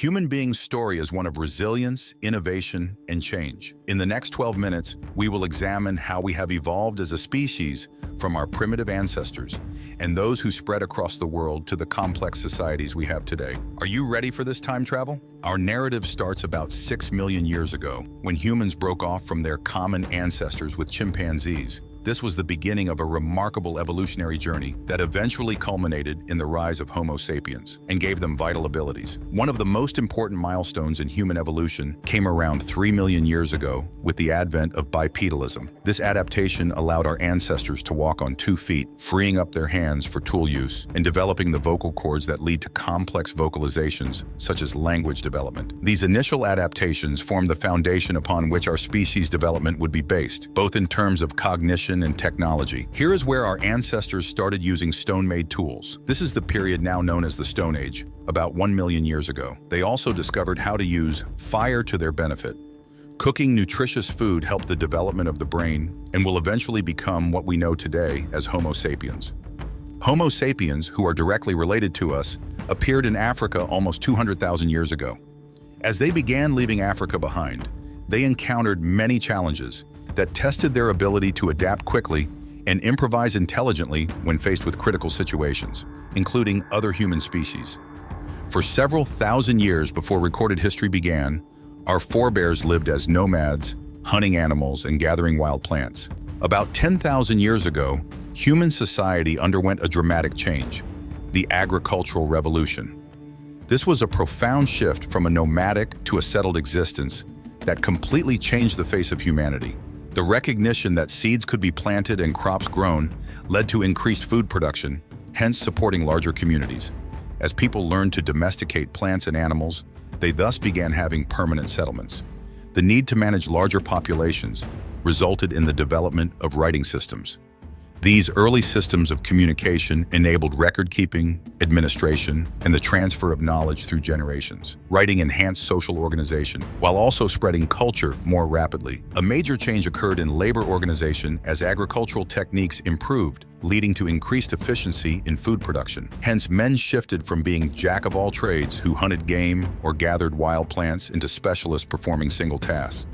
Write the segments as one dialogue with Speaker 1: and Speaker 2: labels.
Speaker 1: Human beings' story is one of resilience, innovation, and change. In the next 12 minutes, we will examine how we have evolved as a species from our primitive ancestors and those who spread across the world to the complex societies we have today. Are you ready for this time travel? Our narrative starts about 6 million years ago, when humans broke off from their common ancestors with chimpanzees. This was the beginning of a remarkable evolutionary journey that eventually culminated in the rise of Homo sapiens and gave them vital abilities. One of the most important milestones in human evolution came around 3 million years ago with the advent of bipedalism. This adaptation allowed our ancestors to walk on 2 feet, freeing up their hands for tool use and developing the vocal cords that lead to complex vocalizations, such as language development. These initial adaptations formed the foundation upon which our species development would be based, both in terms of cognition and technology. Here is where our ancestors started using stone-made tools. This is the period now known as the Stone Age, about 1 million years ago. They also discovered how to use fire to their benefit. Cooking nutritious food helped the development of the brain and will eventually become what we know today as Homo sapiens. Homo sapiens, who are directly related to us, appeared in Africa almost 200,000 years ago. As they began leaving Africa behind, they encountered many challenges that tested their ability to adapt quickly and improvise intelligently when faced with critical situations, including other human species. For several thousand years before recorded history began, our forebears lived as nomads, hunting animals and gathering wild plants. About 10,000 years ago, human society underwent a dramatic change: the agricultural revolution. This was a profound shift from a nomadic to a settled existence that completely changed the face of humanity. The recognition that seeds could be planted and crops grown led to increased food production, hence supporting larger communities. As people learned to domesticate plants and animals, they thus began having permanent settlements. The need to manage larger populations resulted in the development of writing systems. These early systems of communication enabled record-keeping, administration, and the transfer of knowledge through generations. Writing enhanced social organization, while also spreading culture more rapidly. A major change occurred in labor organization as agricultural techniques improved, leading to increased efficiency in food production. Hence, men shifted from being jack-of-all-trades who hunted game or gathered wild plants into specialists performing single tasks.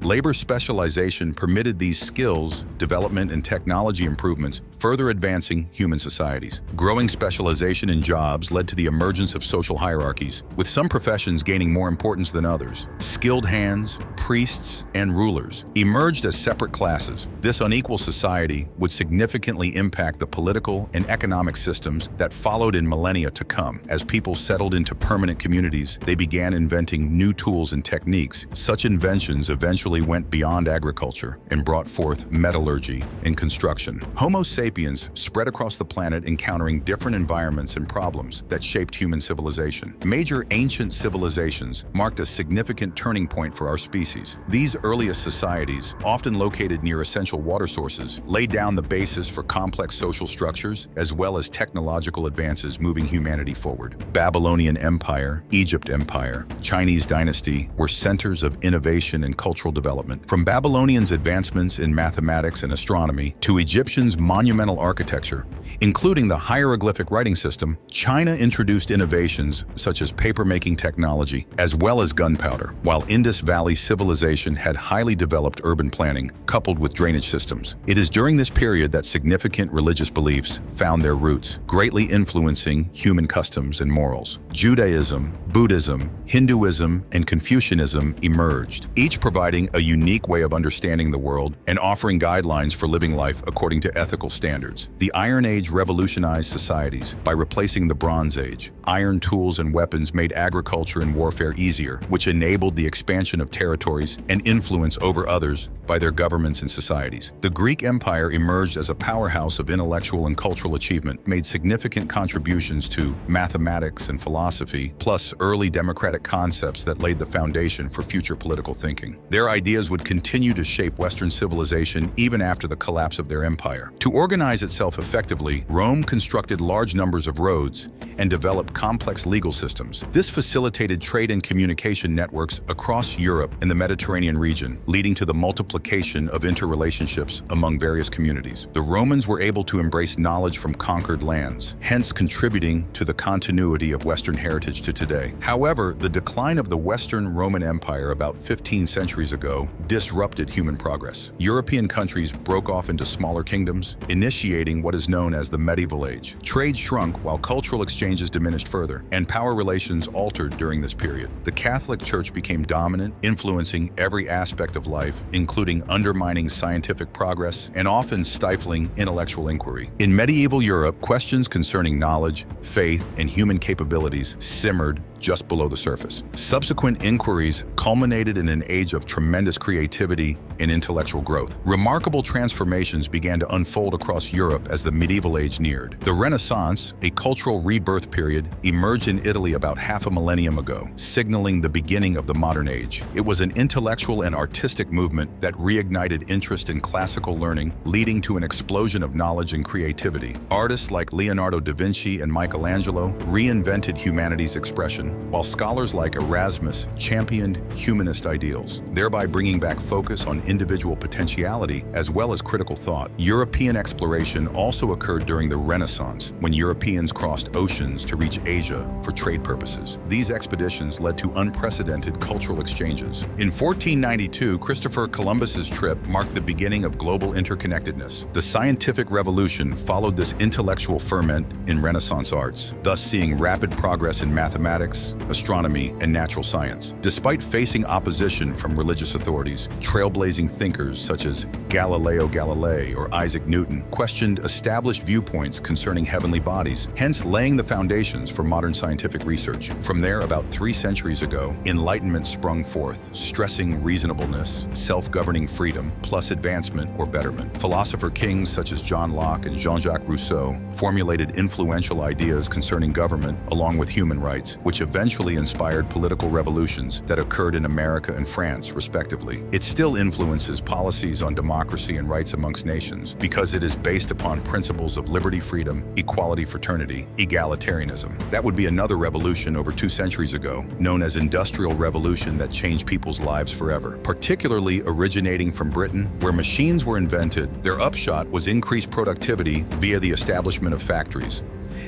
Speaker 1: Labor specialization permitted these skills, development, and technology improvements, further advancing human societies. Growing specialization in jobs led to the emergence of social hierarchies, with some professions gaining more importance than others. Skilled hands, priests, and rulers emerged as separate classes. This unequal society would significantly impact the political and economic systems that followed in millennia to come. As people settled into permanent communities, they began inventing new tools and techniques. Such inventions eventually went beyond agriculture and brought forth metallurgy and construction. Homo sapiens spread across the planet, encountering different environments and problems that shaped human civilization. Major ancient civilizations marked a significant turning point for our species. These earliest societies, often located near essential water sources, laid down the basis for complex social structures as well as technological advances moving humanity forward. Babylonian Empire, Egypt Empire, Chinese dynasty were centers of innovation and cultural development. From Babylonians' advancements in mathematics and astronomy to Egyptians' monumental architecture, including the hieroglyphic writing system, China introduced innovations such as paper-making technology as well as gunpowder, while Indus Valley civilization had highly developed urban planning coupled with drainage systems. It is during this period that significant religious beliefs found their roots, greatly influencing human customs and morals. Judaism, Buddhism, Hinduism, and Confucianism emerged, each providing a unique way of understanding the world and offering guidelines for living life according to ethical standards. The Iron Age revolutionized societies by replacing the Bronze Age. Iron tools and weapons made agriculture and warfare easier, which enabled the expansion of territories and influence over others by their governments and societies. The Greek Empire emerged as a powerhouse of intellectual and cultural achievement, made significant contributions to mathematics and philosophy, plus early democratic concepts that laid the foundation for future political thinking. Their ideas would continue to shape Western civilization even after the collapse of their empire. To organize itself effectively, Rome constructed large numbers of roads and developed complex legal systems. This facilitated trade and communication networks across Europe and the Mediterranean region, leading to the multiplication multiplication of interrelationships among various communities. The Romans were able to embrace knowledge from conquered lands, hence contributing to the continuity of Western heritage to today. However, the decline of the Western Roman Empire about 15 centuries ago disrupted human progress. European countries broke off into smaller kingdoms, initiating what is known as the medieval age. Trade shrunk while cultural exchanges diminished further, and power relations altered during this period. The Catholic Church became dominant, influencing every aspect of life, including undermining scientific progress and often stifling intellectual inquiry. In medieval Europe, questions concerning knowledge, faith, and human capabilities simmered just below the surface. Subsequent inquiries culminated in an age of tremendous creativity and intellectual growth. Remarkable transformations began to unfold across Europe as the medieval age neared. The Renaissance, a cultural rebirth period, emerged in Italy about half a millennium ago, signaling the beginning of the modern age. It was an intellectual and artistic movement that reignited interest in classical learning, leading to an explosion of knowledge and creativity. Artists like Leonardo da Vinci and Michelangelo reinvented humanity's expression, while scholars like Erasmus championed humanist ideals, thereby bringing back focus on individual potentiality as well as critical thought. European exploration also occurred during the Renaissance, when Europeans crossed oceans to reach Asia for trade purposes. These expeditions led to unprecedented cultural exchanges. In 1492, Christopher Columbus's trip marked the beginning of global interconnectedness. The scientific revolution followed this intellectual ferment in Renaissance arts, thus seeing rapid progress in mathematics, astronomy, and natural science. Despite facing opposition from religious authorities, trailblazing thinkers such as Galileo Galilei or Isaac Newton questioned established viewpoints concerning heavenly bodies, hence laying the foundations for modern scientific research. From there, about 3 centuries ago, enlightenment sprung forth, stressing reasonableness, self-governing freedom, plus advancement or betterment. Philosopher kings such as John Locke and Jean-Jacques Rousseau formulated influential ideas concerning government along with human rights, which eventually inspired political revolutions that occurred in America and France, respectively. It still influences policies on democracy and rights amongst nations because it is based upon principles of liberty, freedom, equality, fraternity, egalitarianism. That would be another revolution over 2 centuries ago, known as Industrial Revolution, that changed people's lives forever. Particularly originating from Britain, where machines were invented, their upshot was increased productivity via the establishment of factories.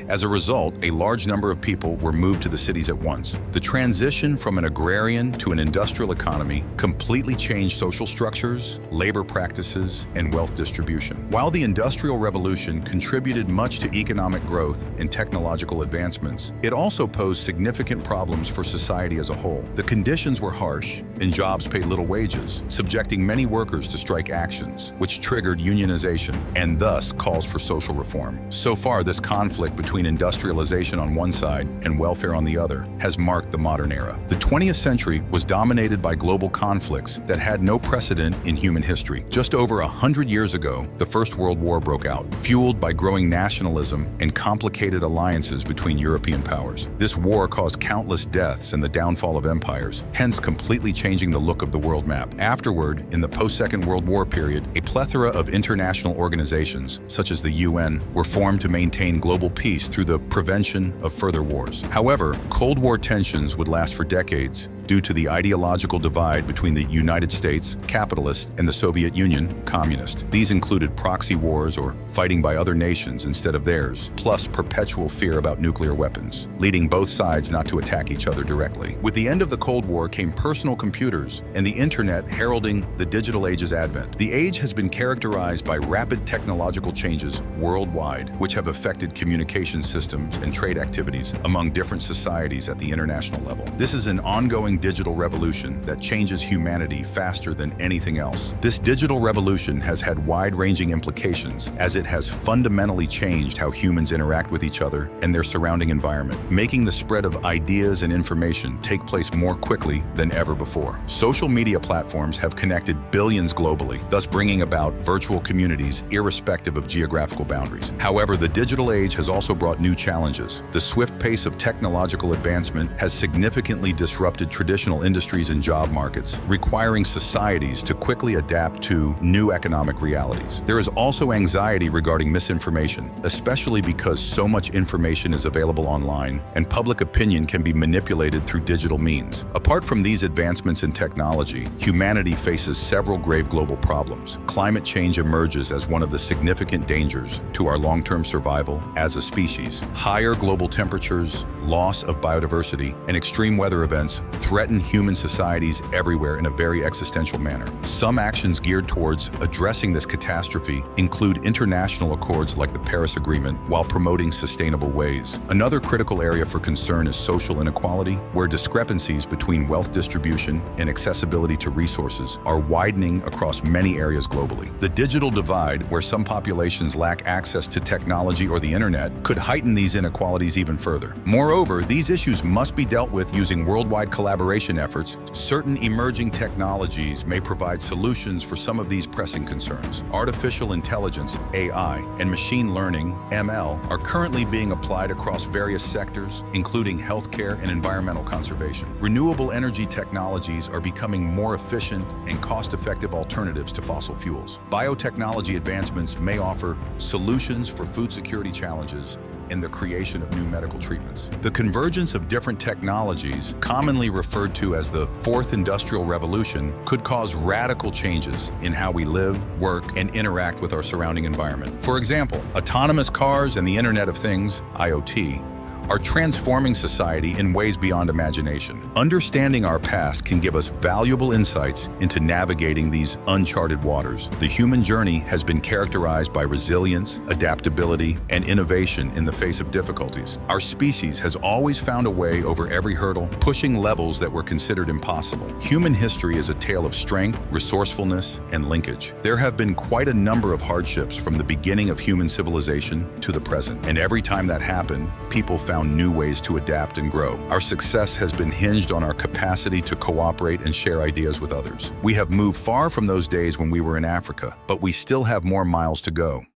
Speaker 1: As a result, a large number of people were moved to the cities at once. The transition from an agrarian to an industrial economy completely changed social structures, labor practices, and wealth distribution. While the Industrial Revolution contributed much to economic growth and technological advancements, it also posed significant problems for society as a whole. The conditions were harsh, and jobs paid little wages, subjecting many workers to strike actions, which triggered unionization and thus calls for social reform. So far, this conflict between industrialization on one side and welfare on the other has marked the modern era. The 20th century was dominated by global conflicts that had no precedent in human history. Just over 100 years ago, the First World War broke out, fueled by growing nationalism and complicated alliances between European powers. This war caused countless deaths and the downfall of empires, hence completely changing the look of the world map. Afterward, in the post-Second World War period, a plethora of international organizations, such as the UN, were formed to maintain global peace through the prevention of further wars. However, Cold War tensions would last for decades due to the ideological divide between the United States, capitalist, and the Soviet Union, communist. These included proxy wars or fighting by other nations instead of theirs, plus perpetual fear about nuclear weapons, leading both sides not to attack each other directly. With the end of the Cold War came personal computers and the internet heralding the digital age's advent. The age has been characterized by rapid technological changes worldwide, which have affected communication systems and trade activities among different societies at the international level. This is an ongoing digital revolution that changes humanity faster than anything else. This digital revolution has had wide-ranging implications as it has fundamentally changed how humans interact with each other and their surrounding environment, making the spread of ideas and information take place more quickly than ever before. Social media platforms have connected billions globally, thus bringing about virtual communities irrespective of geographical boundaries. However, the digital age has also brought new challenges. The swift pace of technological advancement has significantly disrupted traditional industries and job markets, requiring societies to quickly adapt to new economic realities. There is also anxiety regarding misinformation, especially because so much information is available online and public opinion can be manipulated through digital means. Apart from these advancements in technology, humanity faces several grave global problems. Climate change emerges as one of the significant dangers to our long-term survival as a species. Higher global temperatures, loss of biodiversity, and extreme weather events threaten human societies everywhere in a very existential manner. Some actions geared towards addressing this catastrophe include international accords like the Paris Agreement while promoting sustainable ways. Another critical area for concern is social inequality, where discrepancies between wealth distribution and accessibility to resources are widening across many areas globally. The digital divide, where some populations lack access to technology or the internet, could heighten these inequalities even further. Moreover, these issues must be dealt with using worldwide collaboration efforts. Certain emerging technologies may provide solutions for some of these pressing concerns. Artificial intelligence, AI, and machine learning, ML, are currently being applied across various sectors, including healthcare and environmental conservation. Renewable energy technologies are becoming more efficient and cost-effective alternatives to fossil fuels. Biotechnology advancements may offer solutions for food security challenges and the creation of new medical treatments. The convergence of different technologies, commonly referred to as the Fourth Industrial Revolution, could cause radical changes in how we live, work, and interact with our surrounding environment. For example, autonomous cars and the Internet of Things, IoT, are transforming society in ways beyond imagination. Understanding our past can give us valuable insights into navigating these uncharted waters. The human journey has been characterized by resilience, adaptability, and innovation in the face of difficulties. Our species has always found a way over every hurdle, pushing levels that were considered impossible. Human history is a tale of strength, resourcefulness, and linkage. There have been quite a number of hardships from the beginning of human civilization to the present, and every time that happened, people found new ways to adapt and grow. Our success has been hinged on our capacity to cooperate and share ideas with others. We have moved far from those days when we were in Africa, but we still have more miles to go.